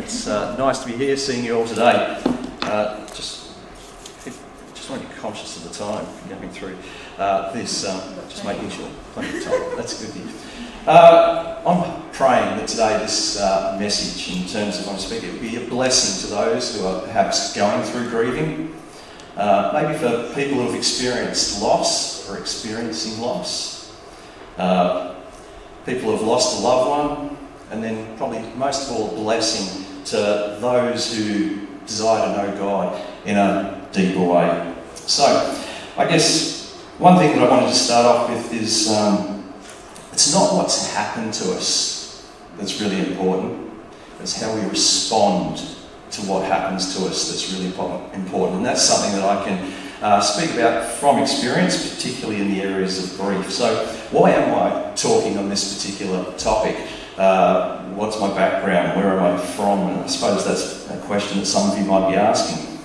It's nice to be here, seeing you all today. Just want to be conscious of the time going through this, just making sure plenty of time. That's good news. I'm praying that today this message, in terms of what I'm speaking, will be a blessing to those who are perhaps going through grieving. Maybe for people who have experienced loss or experiencing loss. People who have lost a loved one. And then probably most of all, a blessing to those who desire to know God in a deeper way. So, I guess one thing that I wanted to start off with is it's not what's happened to us that's really important. It's how we respond to what happens to us that's really important. And that's something that I can speak about from experience, particularly in the areas of grief. So, why am I talking on this particular topic? What's my background? Where am I from? And I suppose that's a question that some of you might be asking.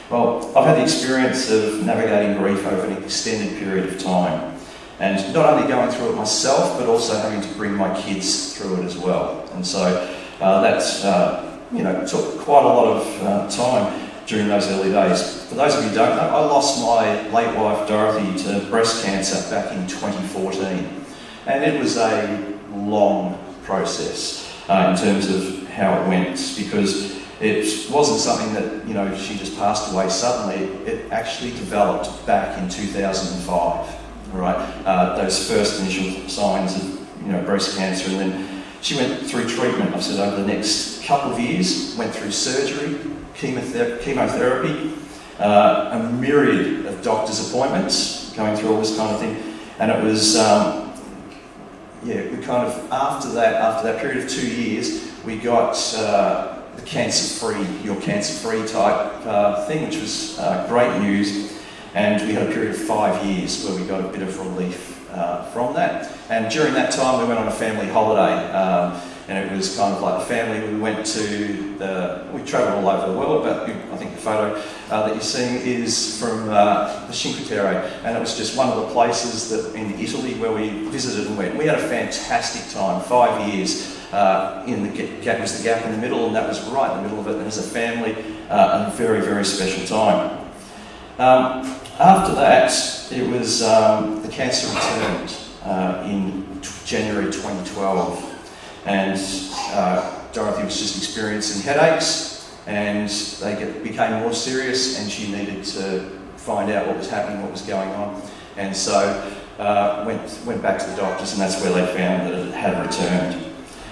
Well, I've had the experience of navigating grief over an extended period of time, and not only going through it myself, but also having to bring my kids through it as well. And so that took quite a lot of time during those early days. For those of you who don't know, I lost my late wife Dorothy to breast cancer back in 2014, and it was a long process in terms of how it went, because it wasn't something that she just passed away suddenly. It actually developed back in 2005. Right, those first initial signs of breast cancer, and then she went through treatment. I've said over the next couple of years, went through surgery, chemotherapy, a myriad of doctor's appointments, going through all this kind of thing, and it was. We kind of, after that period of 2 years, we got the your cancer-free type thing, which was great news. And we had a period of 5 years where we got a bit of relief from that. And during that time, we went on a family holiday. And it was kind of like the family, we travelled all over the world, but I think the photo that you're seeing is from the Cinque Terre, and it was just one of the places that in Italy where we visited and went. We had a fantastic time, 5 years. Was the gap in the middle, and that was right in the middle of it, and as a family, a very, very special time. After that, it was the cancer returned in January 2012. And Dorothy was just experiencing headaches, and they became more serious, and she needed to find out what was happening, what was going on. And so went back to the doctors, and that's where they found that it had returned.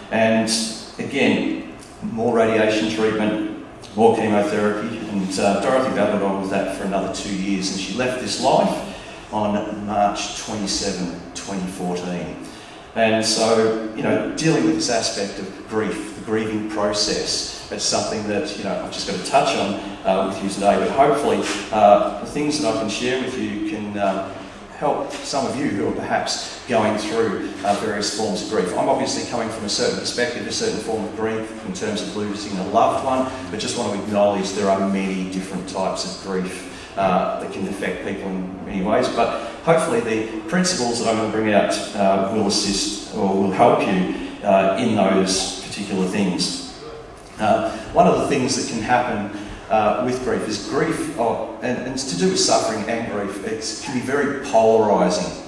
And again, more radiation treatment, more chemotherapy, and Dorothy battled on with that for another 2 years, and she left this life on March 27, 2014. And so, dealing with this aspect of grief, the grieving process, it's something that, I've just got to touch on with you today. But hopefully, the things that I can share with you can help some of you who are perhaps going through various forms of grief. I'm obviously coming from a certain perspective, a certain form of grief in terms of losing a loved one, but just want to acknowledge there are many different types of grief that can affect people in many ways. But hopefully the principles that I'm going to bring out will assist or will help you in those particular things. One of the things that can happen with grief is grief, and it's to do with suffering and grief. It can be very polarising.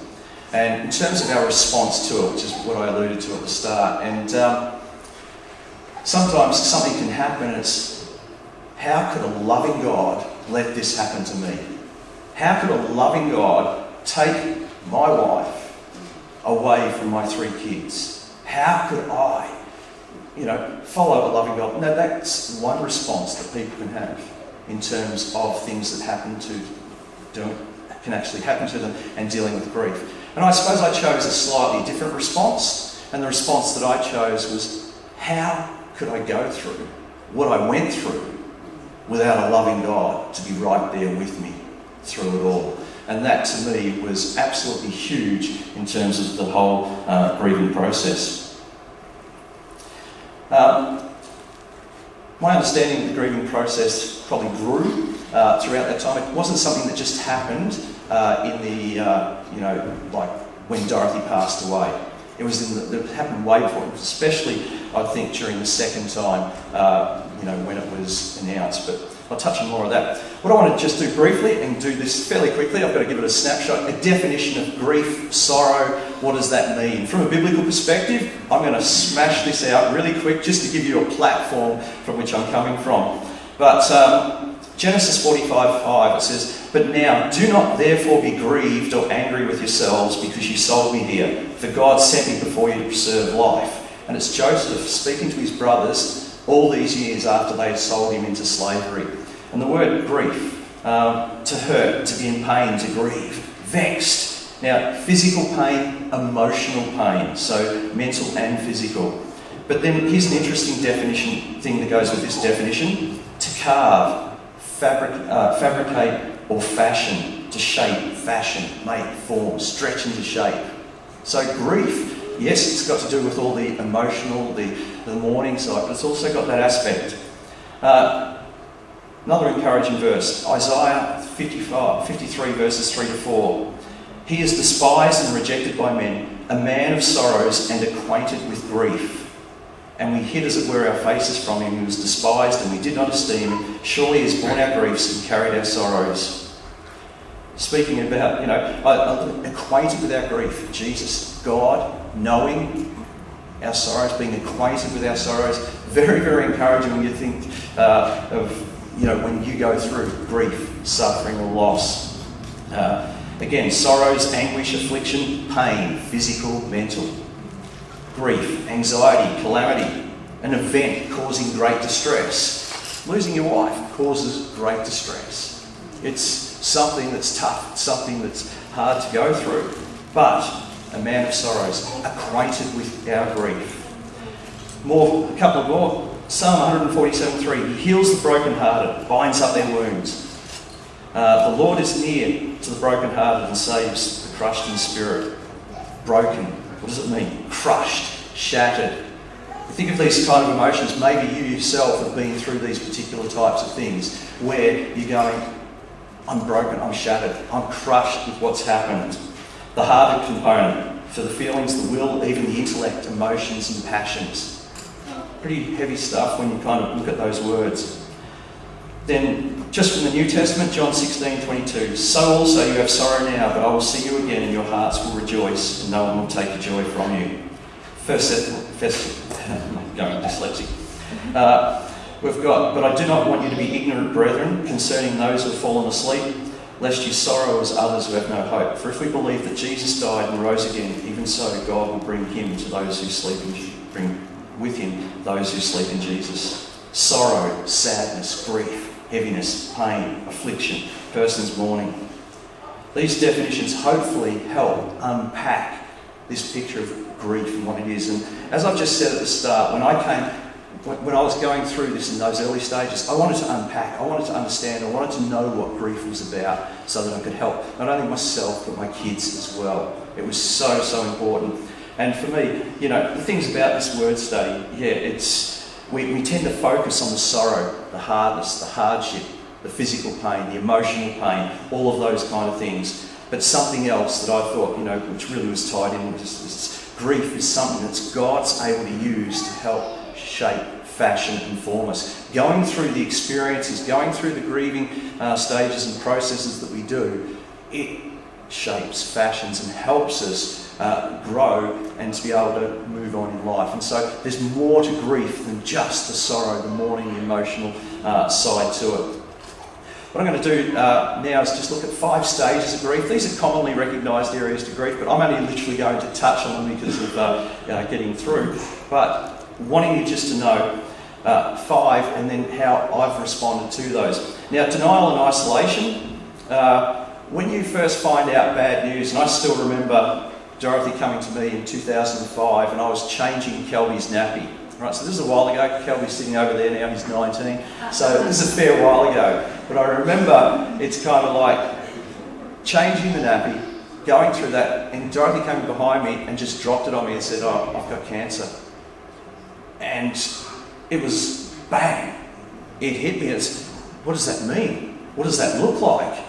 And in terms of our response to it, which is what I alluded to at the start, and sometimes something can happen and it's, how could a loving God let this happen to me? How could a loving God take my wife away from my 3 kids? How could I, follow a loving God? No, that's one response that people can have in terms of things that can actually happen to them and dealing with grief. And I suppose I chose a slightly different response, and the response that I chose was, how could I go through what I went through without a loving God to be right there with me through it all? And that to me was absolutely huge in terms of the whole grieving process. My understanding of the grieving process probably grew throughout that time. It wasn't something that just happened like when Dorothy passed away. It happened way before, especially I think during the second time when it was announced. But I'll touch on more of that. What I want to just do briefly, and do this fairly quickly, I've got to give it a snapshot, a definition of grief, sorrow. What does that mean? From a biblical perspective, I'm going to smash this out really quick just to give you a platform from which I'm coming from. But Genesis 45:5, it says, "But now do not therefore be grieved or angry with yourselves because you sold me here, for God sent me before you to preserve life." And it's Joseph speaking to his brothers all these years after they had sold him into slavery. And the word grief, to hurt, to be in pain, to grieve, vexed. Now, physical pain, emotional pain, so mental and physical. But then here's an interesting definition thing that goes with this definition: to carve, fabricate or fashion, to shape, fashion, make, form, stretch into shape. So grief, yes, it's got to do with all the emotional, the mourning side, but it's also got that aspect. Another encouraging verse, Isaiah 53 verses 3 to 4. "He is despised and rejected by men, a man of sorrows and acquainted with grief. And we hid, as it were, our faces from him. He was despised and we did not esteem him. Surely he has borne our griefs and carried our sorrows." Speaking about, acquainted with our grief. Jesus, God, knowing our sorrows, being acquainted with our sorrows. Very, very encouraging when you think of, when you go through grief, suffering or loss. Again, sorrows, anguish, affliction, pain, physical, mental. Grief, anxiety, calamity, an event causing great distress. Losing your wife causes great distress. It's something that's tough, it's something that's hard to go through. But a man of sorrows, acquainted with our grief. A couple more. Psalm 147:3. "He heals the brokenhearted, binds up their wounds." The Lord is near to the brokenhearted and saves the crushed in spirit. Broken. What does it mean? Crushed, shattered. You think of these kind of emotions, maybe you yourself have been through these particular types of things where you're going, I'm broken, I'm shattered, I'm crushed with what's happened. The hearted component, for the feelings, the will, even the intellect, emotions and passions. Pretty heavy stuff when you kind of look at those words. Then, just from the New Testament, John 16:22, "So also you have sorrow now, but I will see you again and your hearts will rejoice and no one will take your joy from you." Going dyslexic. We've got, "But I do not want you to be ignorant, brethren, concerning those who have fallen asleep, lest you sorrow as others who have no hope. For if we believe that Jesus died and rose again, even so God will bring him to those who sleep bring with him those who sleep in Jesus." Sorrow, sadness, grief, heaviness, pain, affliction, person's mourning. These definitions hopefully help unpack this picture of grief and what it is. And as I've just said at the start, when I was going through this in those early stages, I wanted to unpack, I wanted to understand, I wanted to know what grief was about so that I could help not only myself but my kids as well. It was so, so important. And for me, the things about this word study, we tend to focus on the sorrow, the hardness, the hardship, the physical pain, the emotional pain, all of those kind of things. But something else that I thought, which really was tied in with this grief is something that's God's able to use to help shape, fashion and form us. Going through the experiences, going through the grieving stages and processes that we do, it shapes, fashions and helps us grow and to be able to move on in life. And so there's more to grief than just the sorrow, the mourning, the emotional side to it. What I'm going to do now is just look at 5 stages of grief. These are commonly recognised areas to grief, but I'm only literally going to touch on them because of getting through. But wanting you just to know 5 and then how I've responded to those. Now, denial and isolation. When you first find out bad news, and I still remember Dorothy coming to me in 2005 and I was changing Kelby's nappy. Right, so this is a while ago. Kelby's sitting over there now, he's 19. So this is a fair while ago. But I remember it's kind of like changing the nappy, going through that, and Dorothy came behind me and just dropped it on me and said, "Oh, I've got cancer." And it was bang. It hit me. It's, what does that mean? What does that look like?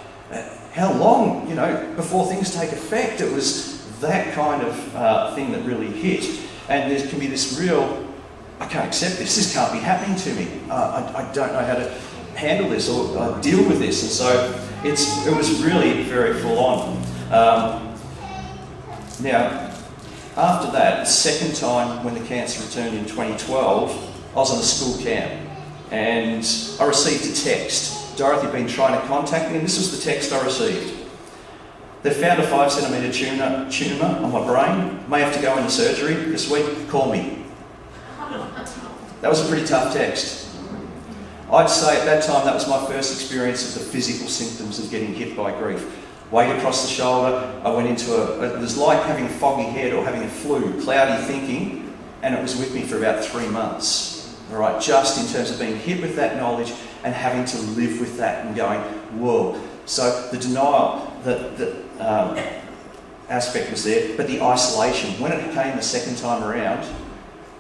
How long, before things take effect? It was that kind of thing that really hit. And there can be this real I can't accept this. This can't be happening to me. I don't know how to handle this or deal with this. And so it was really very full on. Now, after that, the second time when the cancer returned in 2012, I was on a school camp and I received a text. Dorothy had been trying to contact me, and this was the text I received. They found a 5 centimetre tumour on my brain. May have to go into surgery this week. Call me. That was a pretty tough text. I'd say at that time that was my first experience of the physical symptoms of getting hit by grief. Weight across the shoulder, I went into it was like having a foggy head or having a flu, cloudy thinking, and it was with me for about 3 months. All right, just in terms of being hit with that knowledge and having to live with that and going, whoa. So the denial, the aspect was there, but the isolation. When it came the second time around,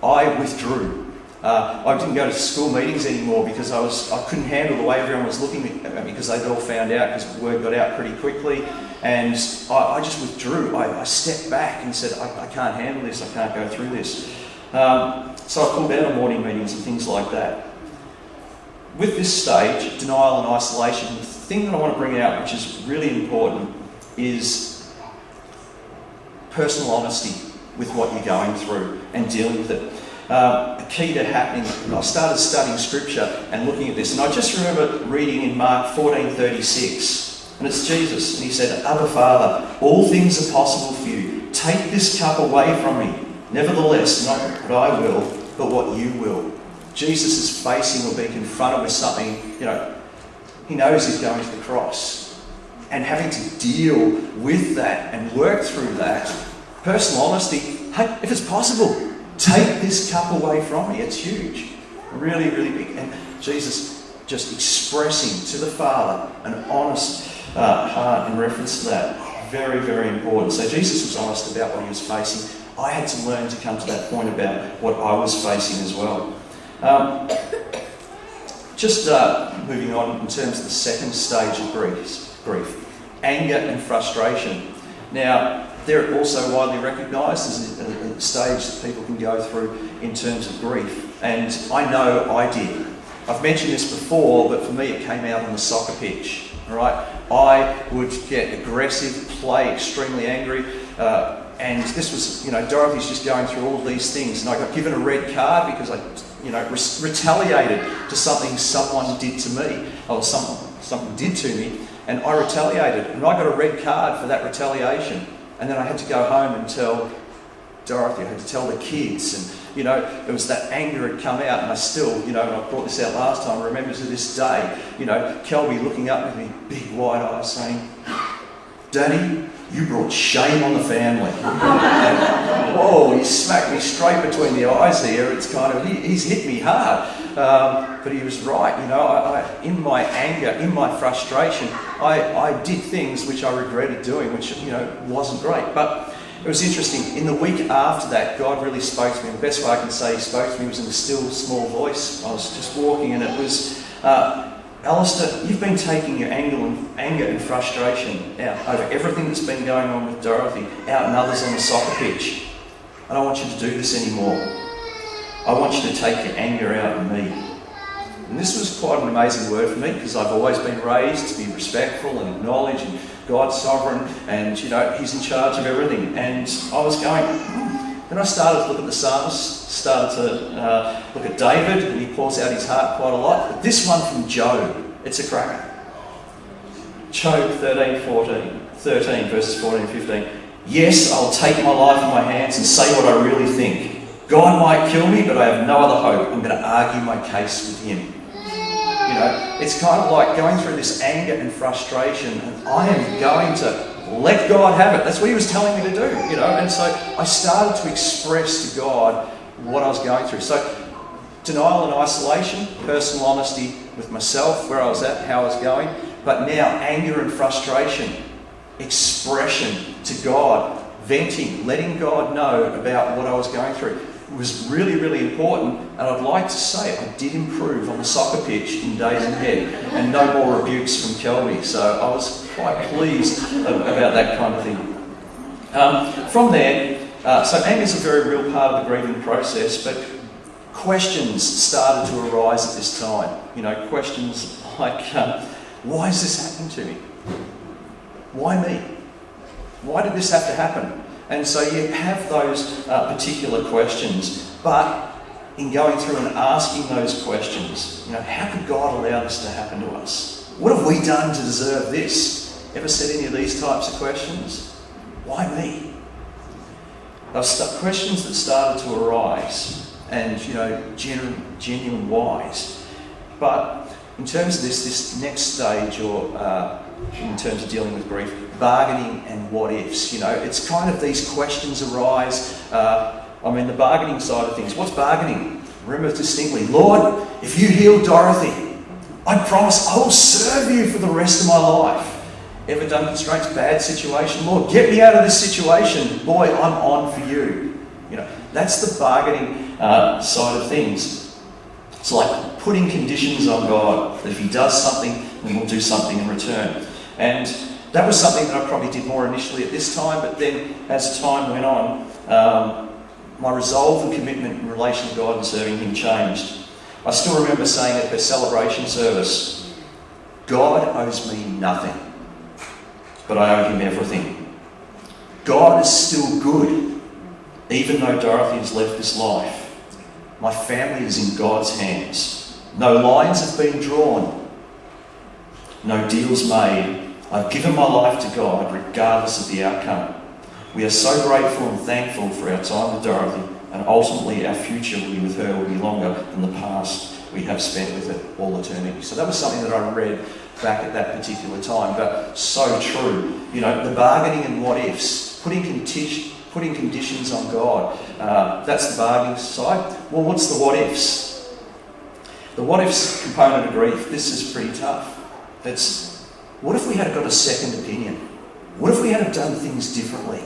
I withdrew. I didn't go to school meetings anymore because I couldn't handle the way everyone was looking at me because they'd all found out because word got out pretty quickly, and I just withdrew. I stepped back and said, I can't handle this, I can't go through this. So I pulled out of morning meetings and things like that. With this stage, denial and isolation, the thing that I want to bring out, which is really important, is personal honesty with what you're going through and dealing with it. A key to happening, I started studying scripture and looking at this, and I just remember reading in Mark 14:36, and it's Jesus, and he said, Abba Father, all things are possible for you. Take this cup away from me. Nevertheless, not what I will, but what you will. Jesus is facing or being confronted with something, he knows he's going to the cross, and having to deal with that and work through that. Personal honesty, hey, if it's possible, take this cup away from me. It's huge. Really, really big. And Jesus just expressing to the Father an honest heart in reference to that. Very, very important. So Jesus was honest about what he was facing. I had to learn to come to that point about what I was facing as well. Moving on in terms of the second stage of grief. Anger and frustration. Now, they're also widely recognised as a stage that people can go through in terms of grief. And I know I did. I've mentioned this before, but for me it came out on the soccer pitch. All right? I would get aggressive, play extremely angry, and this was, Dorothy's just going through all of these things, and I got given a red card because I, retaliated to something someone did to me, or someone did to me, and I retaliated, and I got a red card for that retaliation. And then I had to go home and tell Dorothy, I had to tell the kids, and it was that anger had come out, and I still, and I brought this out last time, I remember to this day, Kelby looking up with me, big wide eyes, saying, Daddy, you brought shame on the family. And, whoa, he smacked me straight between the eyes here. It's kind of, he's hit me hard. But he was right, I, in my anger, in my frustration, I did things which I regretted doing, which, wasn't great. But it was interesting. In the week after that, God really spoke to me. The best way I can say he spoke to me was in a still, small voice. I was just walking, and it was, Alistair, you've been taking your anger and frustration out over everything that's been going on with Dorothy, out and others on the soccer pitch. I don't want you to do this anymore. I want you to take your anger out on me. And this was quite an amazing word for me, because I've always been raised to be respectful and acknowledge and God's sovereign, and he's in charge of everything. And I was going, Then I started to look at the psalmists, started to look at David, and he pours out his heart quite a lot. But this one from Job, it's a cracker. Job 13, verses 14 and 15. Yes, I'll take my life in my hands and say what I really think. God might kill me, but I have no other hope. I'm going to argue my case with him. It's kind of like going through this anger and frustration, and I am going to let God have it. That's what he was telling me to do, And so I started to express to God what I was going through. So denial and isolation, personal honesty with myself, where I was at, how I was going. But now anger and frustration, expression to God, venting, letting God know about what I was going through. It was really, really important, and I'd like to say I did improve on the soccer pitch in days ahead, and no more rebukes from Kelby, so I was quite pleased about that kind of thing. From there, so anger is a very real part of the grieving process, but questions started to arise at this time. You know, questions like, why is this happening to me? Why me? Why did this have to happen? And so you have those particular questions, but in going through and asking those questions, you know, how could God allow this to happen to us? What have we done to deserve this? Ever said any of these types of questions? Why me? Those questions that started to arise, and you know, genuine whys. But in terms of this next stage, or in terms of dealing with grief, bargaining and what ifs, you know, it's kind of these questions arise. The bargaining side of things. What's bargaining? Remember distinctly, Lord, if you heal Dorothy, I promise I will serve you for the rest of my life. Ever done constraints? Bad situation. Lord, get me out of this situation. Boy, I'm on for you. You know, that's the bargaining side of things. It's like putting conditions on God. That if he does something, then we'll do something in return. And that was something that I probably did more initially at this time, but then as time went on, my resolve and commitment in relation to God and serving him changed. I still remember saying at her celebration service, God owes me nothing, but I owe him everything. God is still good, even though Dorothy has left this life. My family is in God's hands. No lines have been drawn. No deals made. I've given my life to God regardless of the outcome. We are so grateful and thankful for our time with Dorothy, and ultimately our future with her will be longer than the past we have spent with her all eternity. So that was something that I read back at that particular time, but so true. You know, the bargaining and what ifs, putting conditions on God. That's the bargaining side. Well, what's the what ifs? The what ifs component of grief, this is pretty tough. It's, what if we had got a second opinion? What if we had done things differently?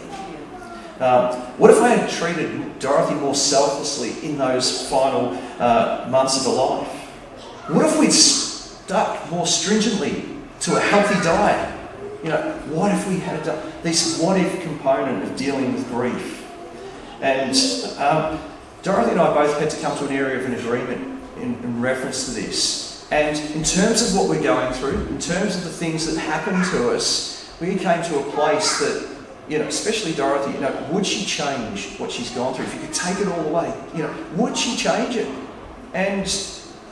What if I had treated Dorothy more selflessly in those final months of her life? What if we'd stuck more stringently to a healthy diet? You know, what if we had done this what if component of dealing with grief? And Dorothy and I both had to come to an area of an agreement in reference to this. And in terms of what we're going through, in terms of the things that happen to us, we came to a place that, you know, especially Dorothy, you know, would she change what she's gone through? If you could take it all away, you know, would she change it? And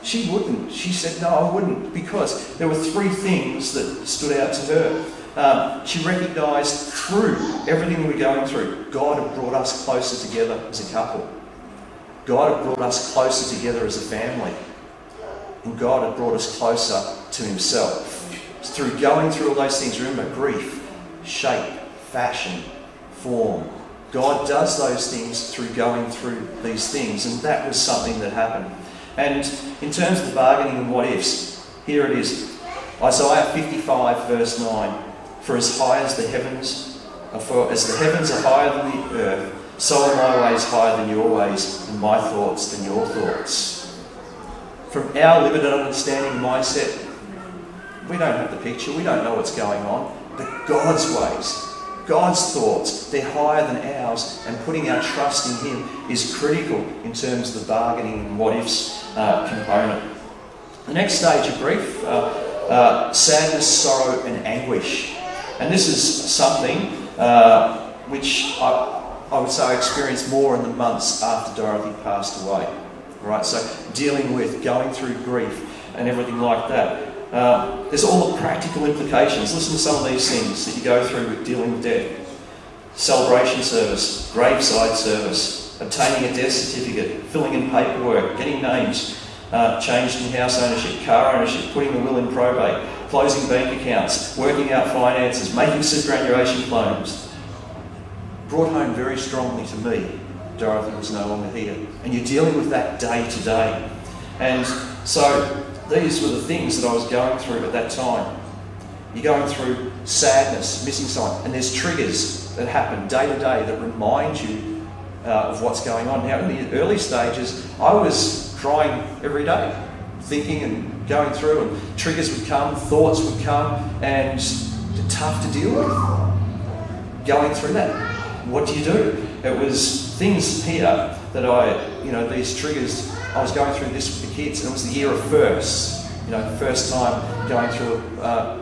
she wouldn't. She said, no, I wouldn't, because there were three things that stood out to her. She recognised through everything we were going through, God had brought us closer together as a couple. God had brought us closer together as a family. And God had brought us closer to himself. Through going through all those things, remember, grief, shape, fashion, form. God does those things through going through these things, and that was something that happened. And in terms of the bargaining and what ifs, here it is. Isaiah 55 verse 9. For as high as the heavens, as the heavens are higher than the earth, so are my ways higher than your ways, and my thoughts than your thoughts. From our limited understanding mindset, we don't have the picture, we don't know what's going on, but God's ways, God's thoughts, they're higher than ours, and putting our trust in him is critical in terms of the bargaining and what ifs component. The next stage of grief, sadness, sorrow and anguish. And this is something which I would say I experienced more in the months after Dorothy passed away. Right, so dealing with, going through grief and everything like that. There's all the practical implications. Listen to some of these things that you go through with dealing with death. Celebration service, graveside service, obtaining a death certificate, filling in paperwork, getting names changed in house ownership, car ownership, putting the will in probate, closing bank accounts, working out finances, making superannuation claims. Brought home very strongly to me, Dorothy was no longer here. And you're dealing with that day to day. And so these were the things that I was going through at that time. You're going through sadness, missing someone, and there's triggers that happen day to day that remind you of what's going on. Now, in the early stages, I was crying every day, thinking and going through, and triggers would come, thoughts would come, and they're tough to deal with. Going through that. What do you do? It was things here that these triggers I was going through this with the kids, and it was the year of firsts. You know, first time going through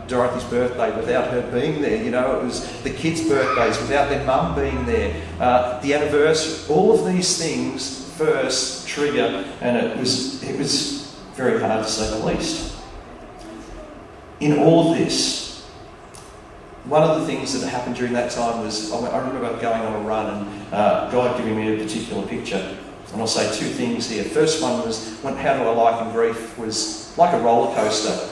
Dorothy's birthday without her being there. You know, it was the kids' birthdays without their mum being there. The anniversary, all of these things first trigger, and it was very hard to say the least. In all of this, one of the things that happened during that time was I remember going on a run and God giving me a particular picture. And I'll say two things here. First one was, how do I liken grief, was like a roller coaster.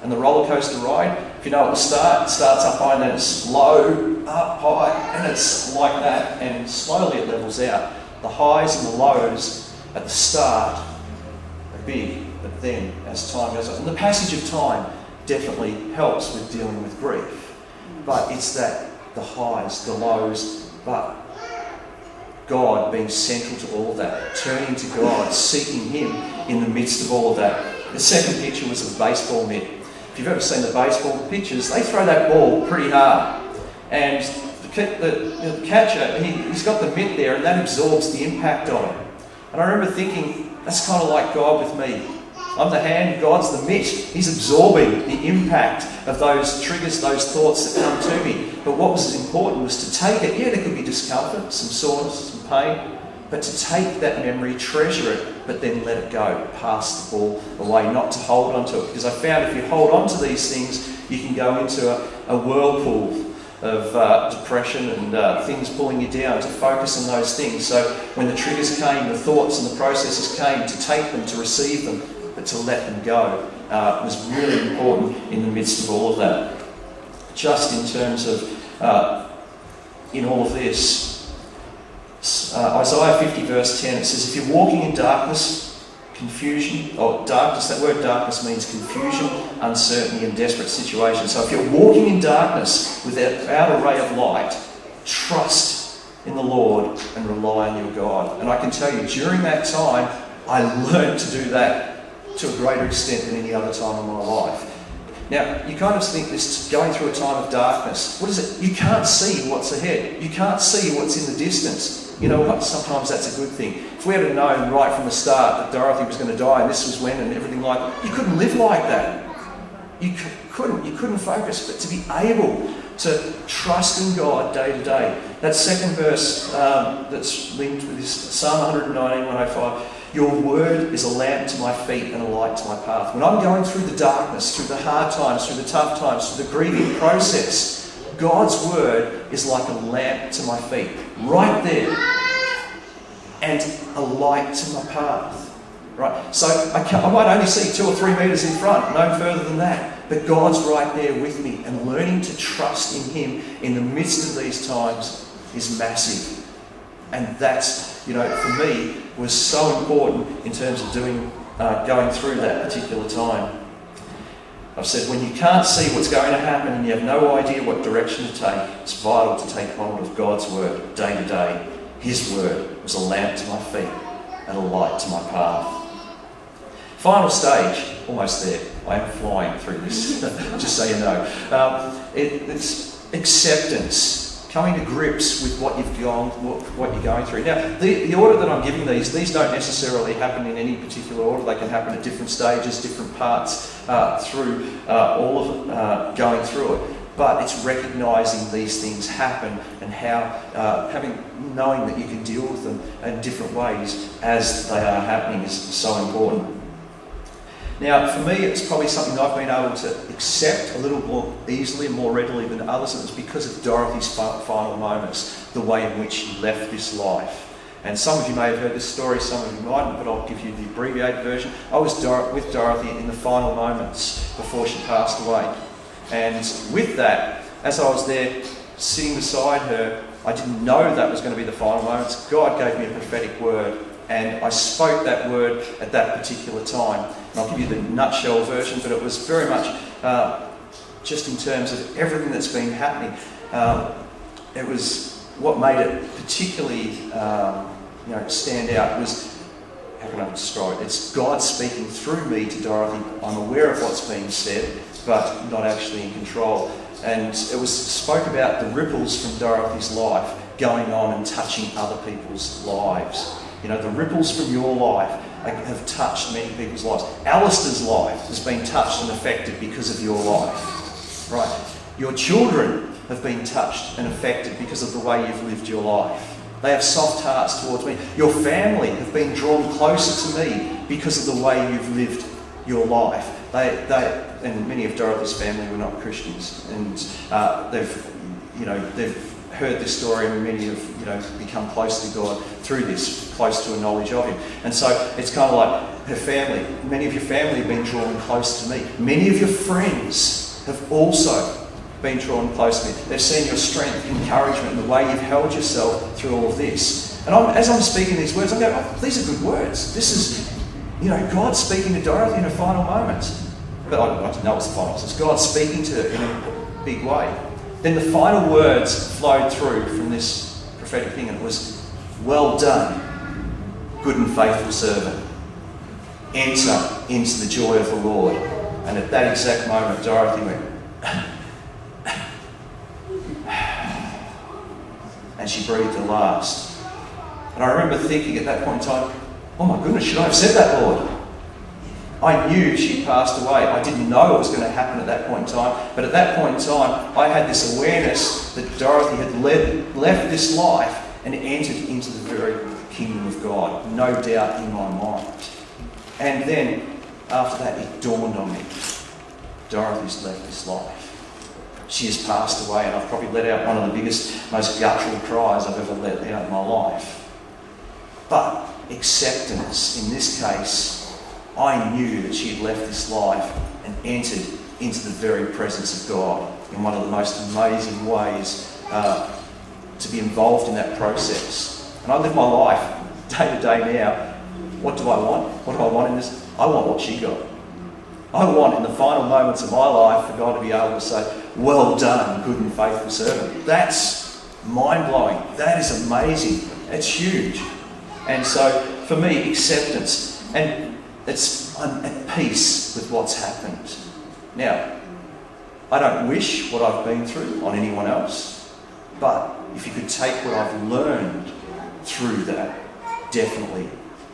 And the roller coaster ride, if you know at the start, it starts up high and then it's low, up high, and it's like that, and slowly it levels out. The highs and the lows at the start are big, but then as time goes on, and the passage of time definitely helps with dealing with grief. But it's that, the highs, the lows, but God being central to all of that, turning to God, seeking Him in the midst of all of that. The second picture was of a baseball mitt. If you've ever seen the baseball pitchers, they throw that ball pretty hard. And the catcher, he's got the mitt there and that absorbs the impact on him. And I remember thinking, that's kind of like God with me. I'm the hand, God's the mitt. He's absorbing the impact of those triggers, those thoughts that come to me. But what was important was to take it. Yeah, there could be discomfort, some soreness, some pain. But to take that memory, treasure it, but then let it go, pass the ball away, not to hold on to it. Because I found if you hold on to these things, you can go into a whirlpool of depression and things pulling you down, to focus on those things. So when the triggers came, the thoughts and the processes came, to take them, to receive them, but to let them go was really important in the midst of all of that. Just in terms of, in all of this, Isaiah 50 verse 10, it says, if you're walking in darkness, confusion, or darkness, that word darkness means confusion, uncertainty and desperate situations. So if you're walking in darkness without a ray of light, trust in the Lord and rely on your God. And I can tell you, during that time, I learned to do that to a greater extent than any other time in my life. Now, you kind of think this going through a time of darkness, what is it? You can't see what's ahead. You can't see what's in the distance. You know what? Sometimes that's a good thing. If we had known right from the start that Dorothy was going to die and this was when and everything like that, you couldn't live like that. You couldn't focus, but to be able to trust in God day to day. That second verse that's linked with this, Psalm 119, 105, your word is a lamp to my feet and a light to my path. When I'm going through the darkness, through the hard times, through the tough times, through the grieving process, God's word is like a lamp to my feet, right there, and a light to my path. Right? So I might only see 2 or 3 metres in front, no further than that. But God's right there with me, and learning to trust in Him in the midst of these times is massive. And that's, for me, was so important in terms of going through that particular time. I've said, when you can't see what's going to happen and you have no idea what direction to take, it's vital to take hold of God's word day to day. His word was a lamp to my feet and a light to my path. Final stage, almost there. I am flying through this, just so you know. It's acceptance. Coming to grips with what you're going through. Now, the order that I'm giving these don't necessarily happen in any particular order. They can happen at different stages, different parts through all of going through it. But it's recognising these things happen and how knowing that you can deal with them in different ways as they are happening is so important. Now, for me, it's probably something I've been able to accept a little more easily and more readily than others, and it's because of Dorothy's final moments, the way in which she left this life. And some of you may have heard this story, some of you mightn't, but I'll give you the abbreviated version. I was with Dorothy in the final moments before she passed away. And with that, as I was there sitting beside her, I didn't know that was going to be the final moments. God gave me a prophetic word, and I spoke that word at that particular time. And I'll give you the nutshell version, but it was very much just in terms of everything that's been happening. It was what made it particularly stand out was, how can I describe it? It's God speaking through me to Dorothy. I'm aware of what's being said, but not actually in control. And it was spoke about the ripples from Dorothy's life going on and touching other people's lives. The ripples from your life have touched many people's lives. Alistair's life has been touched and affected because of your life. Right? Your children have been touched and affected because of the way you've lived your life. They have soft hearts towards me. Your family have been drawn closer to me because of the way you've lived your life. And many of Dorothy's family were not Christians, and they've heard this story, and many have become close to God through this, close to a knowledge of Him. And so it's kind of like her family. Many of your family have been drawn close to me. Many of your friends have also been drawn close to me. They've seen your strength, encouragement, and the way you've held yourself through all of this. And as I'm speaking these words, I'm going, oh, these are good words. This is, God speaking to Dorothy in her final moments. But I didn't know it was the final. It's God speaking to her in a big way. Then the final words flowed through from this prophetic thing, and it was, well done, good and faithful servant. Enter into the joy of the Lord. And at that exact moment, Dorothy went, and she breathed her last. And I remember thinking at that point in time, oh my goodness, should I have said that, Lord? I knew she'd passed away. I didn't know it was going to happen at that point in time. But at that point in time, I had this awareness that Dorothy had left this life and entered into the very kingdom of God. No doubt in my mind. And then, after that, it dawned on me. Dorothy's left this life. She has passed away, and I've probably let out one of the biggest, most guttural cries I've ever let out in my life. But acceptance, in this case, I knew that she had left this life and entered into the very presence of God in one of the most amazing ways to be involved in that process. And I live my life day to day now. What do I want? What do I want in this? I want what she got. I want in the final moments of my life for God to be able to say, well done, good and faithful servant. That's mind-blowing. That is amazing. It's huge. And so, for me, acceptance. And I'm at peace with what's happened. Now, I don't wish what I've been through on anyone else, but if you could take what I've learned through that, definitely,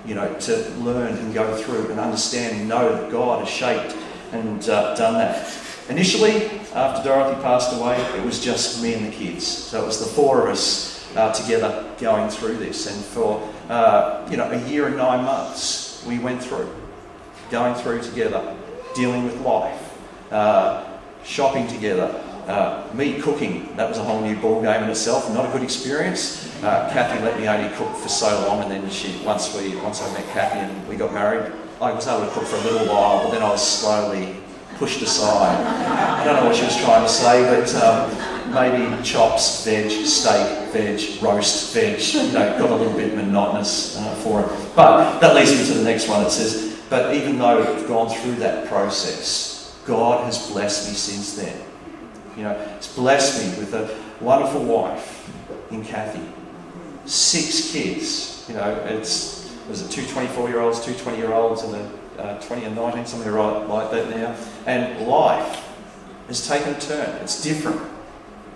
to learn and go through and understand and know that God has shaped and done that. Initially, after Dorothy passed away, it was just me and the kids. So it was the four of us together going through this. And for, a year and 9 months, we went through, going through together, dealing with life, shopping together, me cooking. That was a whole new ball game in itself. Not a good experience. Kathy let me only cook for so long, and then once I met Kathy and we got married, I was able to cook for a little while, but then I was slowly pushed aside. I don't know what she was trying to say, but maybe chops, veg, steak, veg, roast, veg, got a little bit monotonous for it. But that leads me to the next one. It says, but even though I've gone through that process, God has blessed me since then. It's blessed me with a wonderful wife in Kathy. 6 kids. Was it 2 24-year-olds, 2 20-year-olds, and a 20 and 19, something like that now. And life has taken a turn. It's different.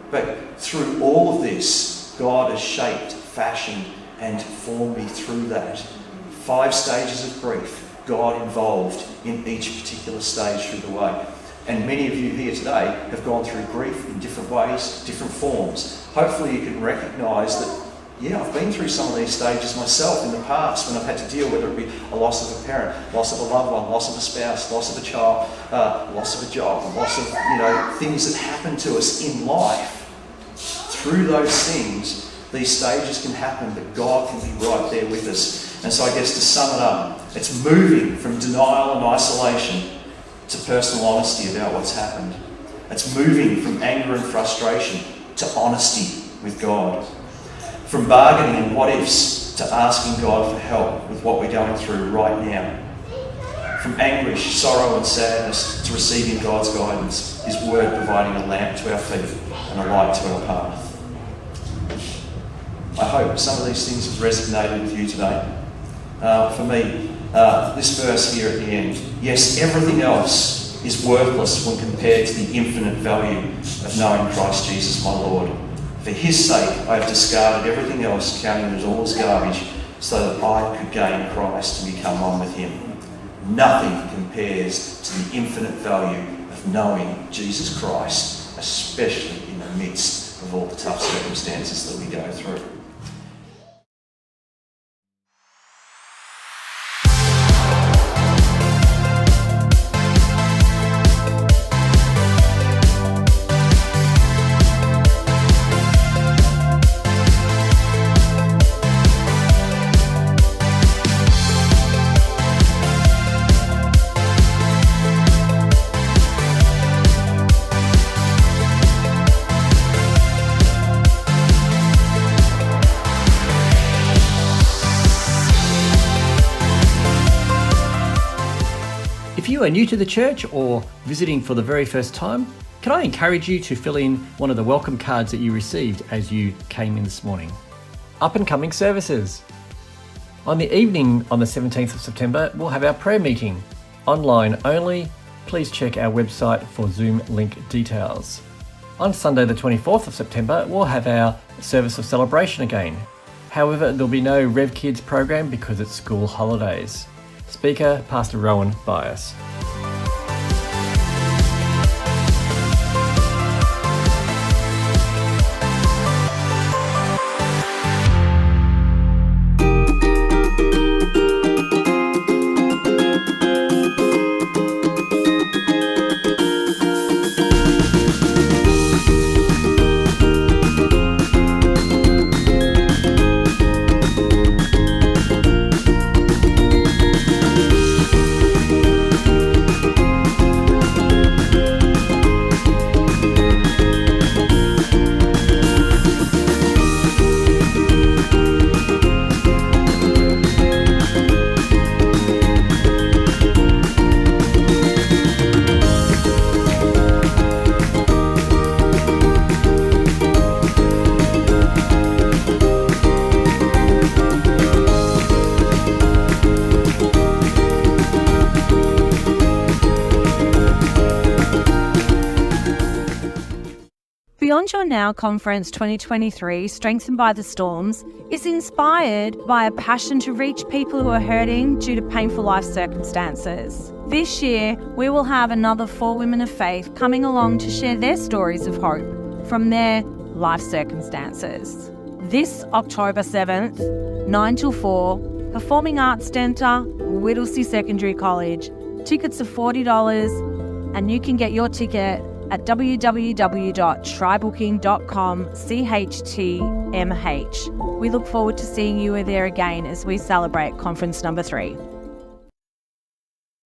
But through all of this, God has shaped, fashioned, and formed me through that. 5 stages of grief, God involved in each particular stage through the way. And many of you here today have gone through grief in different ways, different forms. Hopefully you can recognise that, I've been through some of these stages myself in the past when I've had to deal, whether it be a loss of a parent, loss of a loved one, loss of a spouse, loss of a child, loss of a job, loss of, things that happen to us in life. Through those things, these stages can happen, but God can be right there with us. And so I guess to sum it up, it's moving from denial and isolation to personal honesty about what's happened. It's moving from anger and frustration to honesty with God. From bargaining and what-ifs to asking God for help with what we're going through right now. From anguish, sorrow and sadness to receiving God's guidance, His word providing a lamp to our feet and a light to our path. I hope some of these things have resonated with you today. For me, this verse here at the end, yes, everything else is worthless when compared to the infinite value of knowing Christ Jesus my Lord. For His sake, I have discarded everything else, counting it all as garbage, so that I could gain Christ and become one with him. Nothing compares to the infinite value of knowing Jesus Christ, especially in the midst of all the tough circumstances that we go through. If you are new to the church or visiting for the very first time, can I encourage you to fill in one of the welcome cards that you received as you came in this morning? Up and coming services. On the evening on the 17th of September, we'll have our prayer meeting. Online only. Please check our website for Zoom link details. On Sunday the 24th of September, we'll have our service of celebration again. However, there'll be no Rev Kids program because it's school holidays. Speaker, Pastor Rowan Bias. Beyond Your Now Conference 2023, Strengthened by the Storms, is inspired by a passion to reach people who are hurting due to painful life circumstances. This year, we will have another 4 women of faith coming along to share their stories of hope from their life circumstances. This October 7th, 9 till 4, Performing Arts Centre, Whittlesea Secondary College. Tickets are $40 and you can get your ticket at www.trybooking.com/CHTMH. We look forward to seeing you there again as we celebrate conference number 3.